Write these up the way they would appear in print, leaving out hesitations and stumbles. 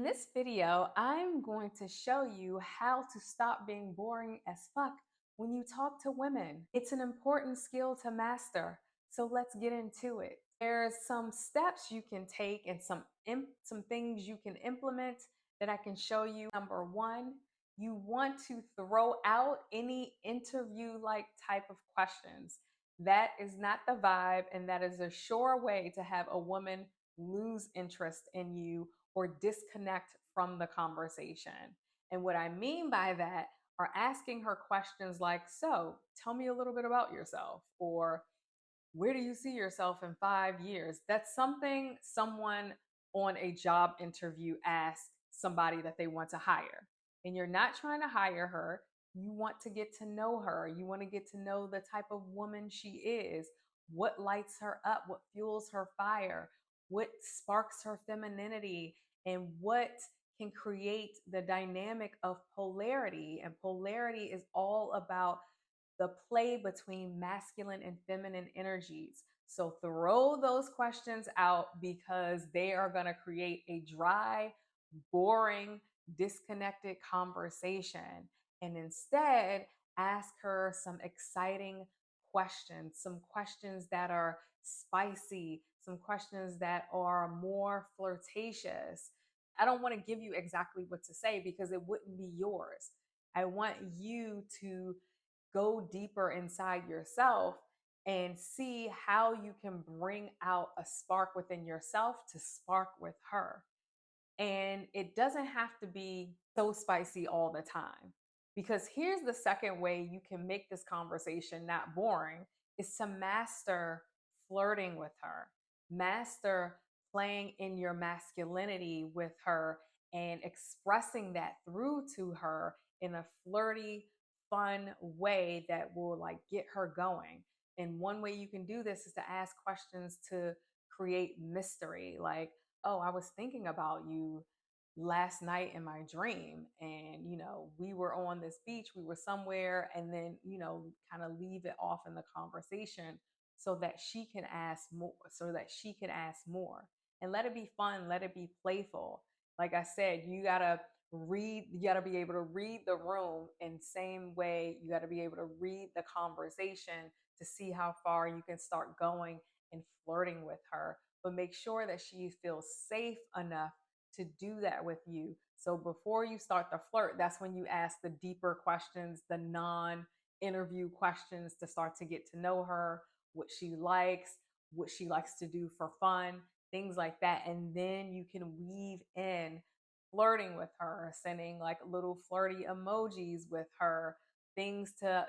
this video, I'm going to show you how to stop being boring as fuck when you talk to women. It's an important skill to master, so let's get into it. There's some steps you can take and some things you can implement that I can show you. Number one, you want to throw out any interview-like type of questions. That is not the vibe, and that is a sure way to have a woman lose interest in you or disconnect from the conversation. And what I mean by that are asking her questions like, so tell me a little bit about yourself, or where do you see yourself in 5 years? That's something someone on a job interview asks somebody that they want to hire. And you're not trying to hire her. You want to get to know her. You want to get to know the type of woman she is, what lights her up, what fuels her fire, what sparks her femininity, and what can create the dynamic of polarity. And polarity is all about the play between masculine and feminine energies. So throw those questions out because they are going to create a dry, boring, disconnected conversation. And instead, ask her some exciting questions, some questions that are spicy, some questions that are more flirtatious. I don't want to give you exactly what to say because it wouldn't be yours. I want you to go deeper inside yourself and see how you can bring out a spark within yourself to spark with her. And it doesn't have to be so spicy all the time. Because here's the second way you can make this conversation not boring is to master flirting with her. Master playing in your masculinity with her and expressing that through to her in a flirty, fun way that will like get her going. And one way you can do this is to ask questions to create mystery, like, oh, I was thinking about you last night in my dream. And, we were on this beach, we were somewhere, and then, kind of leave it off in the conversation so that she can ask more, and let it be fun, let it be playful. Like I said, you got to be able to read the room in same way you got to be able to read the conversation to see how far you can start going and flirting with her, but make sure that she feels safe enough to do that with you. So before you start the flirt, that's when you ask the deeper questions, the non interview questions to start to get to know her, what she likes to do for fun, things like that. And then you can weave in flirting with her, sending like little flirty emojis with her, things to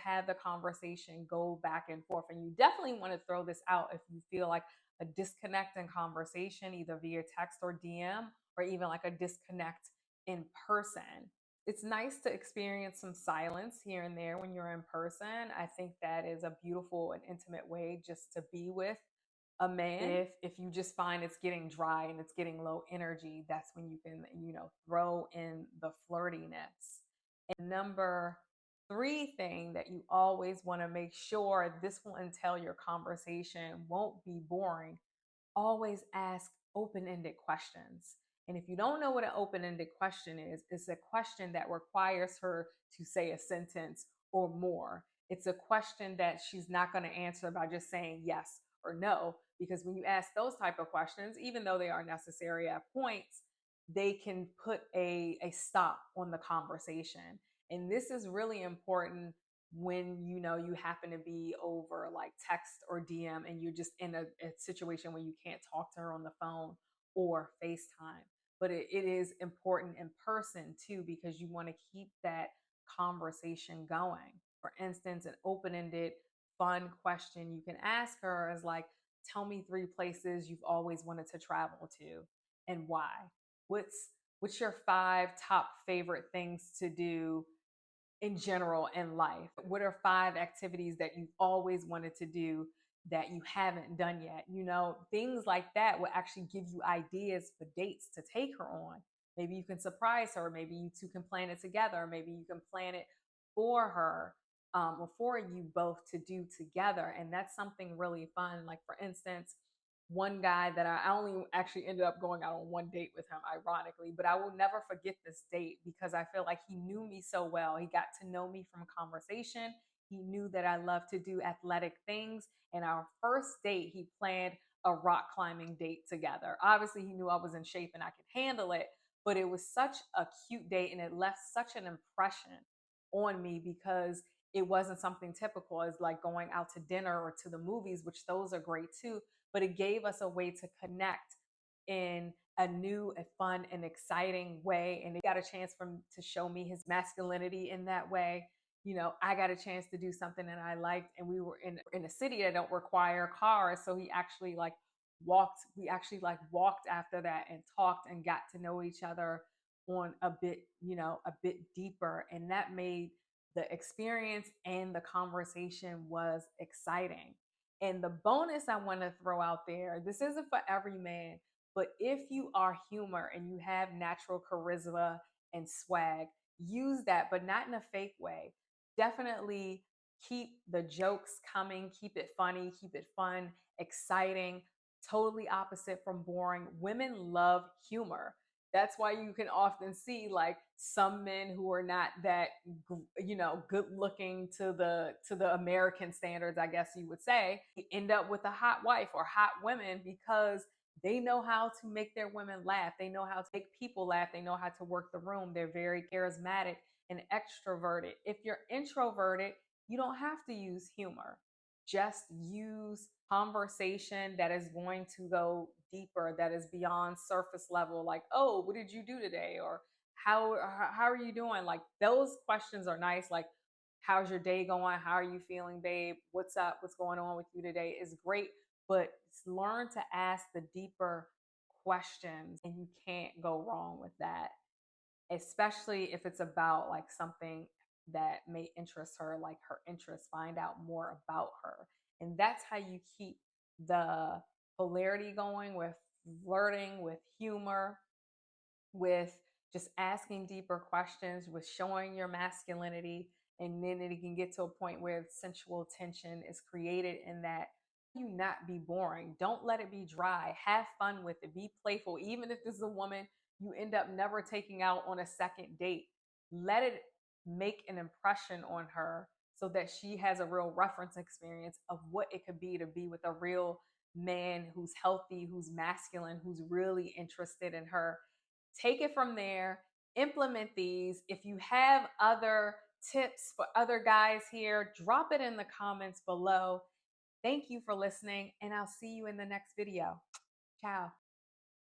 have the conversation go back and forth. And you definitely want to throw this out if you feel like a disconnect in conversation, either via text or DM, or even like a disconnect in person. It's nice to experience some silence here and there when you're in person. I think that is a beautiful and intimate way just to be with a man. If you just find it's getting dry and it's getting low energy, that's when you can, throw in the flirtiness. And number three thing that you always want to make sure this will entail your conversation won't be boring, always ask open-ended questions. And if you don't know what an open-ended question is, it's a question that requires her to say a sentence or more. It's a question that she's not going to answer by just saying yes or no, because when you ask those type of questions, even though they are necessary at points, they can put a stop on the conversation. And this is really important when you happen to be over like text or DM and you're just in a situation where you can't talk to her on the phone or FaceTime. But it is important in person too, because you want to keep that conversation going. For instance, an open-ended fun question you can ask her is like, tell me 3 places you've always wanted to travel to and why. What's your 5 top favorite things to do in general in life? What are 5 activities that you've always wanted to do that you haven't done yet? Things like that will actually give you ideas for dates to take her on. Maybe you can surprise her. Maybe you two can plan it together. Maybe you can plan it for her, or for you both to do together. And that's something really fun. Like, for instance, one guy that I only actually ended up going out on one date with him, ironically, but I will never forget this date because I feel like he knew me so well. He got to know me from conversation. He knew that I love to do athletic things. And our first date, he planned a rock climbing date together. Obviously, he knew I was in shape and I could handle it, but it was such a cute date and it left such an impression on me because it wasn't something typical as like going out to dinner or to the movies, which those are great too, but it gave us a way to connect in a new and fun and exciting way. And it got a chance for him to show me his masculinity in that way. You know, I got a chance to do something that I liked, and we were in a city that don't require cars, so he actually like walked. We actually like walked after that and talked and got to know each other on a bit, you know, a bit deeper, and that made the experience and the conversation was exciting. And the bonus I want to throw out there, this isn't for every man, but if you are humor and you have natural charisma and swag, use that, but not in a fake way. Definitely keep the jokes coming, keep it funny, keep it fun, exciting, totally opposite from boring. Women love humor. That's why you can often see like some men who are not that, you know, good looking to the American standards, I guess you would say, end up with a hot wife or hot women because they know how to make their women laugh. They know how to make people laugh. They know how to work the room. They're very charismatic and extroverted. If you're introverted, you don't have to use humor. Just use conversation that is going to go deeper, that is beyond surface level, like, oh, what did you do today? Or how are you doing? Like those questions are nice. Like, how's your day going? How are you feeling, babe? What's up? What's going on with you today? Is great, but learn to ask the deeper questions, and you can't go wrong with that, especially if it's about like something that may interest her, like her interests, find out more about her. And that's how you keep the polarity going with flirting, with humor, with just asking deeper questions, with showing your masculinity. And then it can get to a point where sensual tension is created in that. You not be boring. Don't let it be dry. Have fun with it. Be playful. Even if this is a woman you end up never taking out on a second date, let it make an impression on her so that she has a real reference experience of what it could be to be with a real man who's healthy, who's masculine, who's really interested in her. Take it from there, implement these. If you have other tips for other guys here, drop it in the comments below. Thank you for listening, and I'll see you in the next video. Ciao.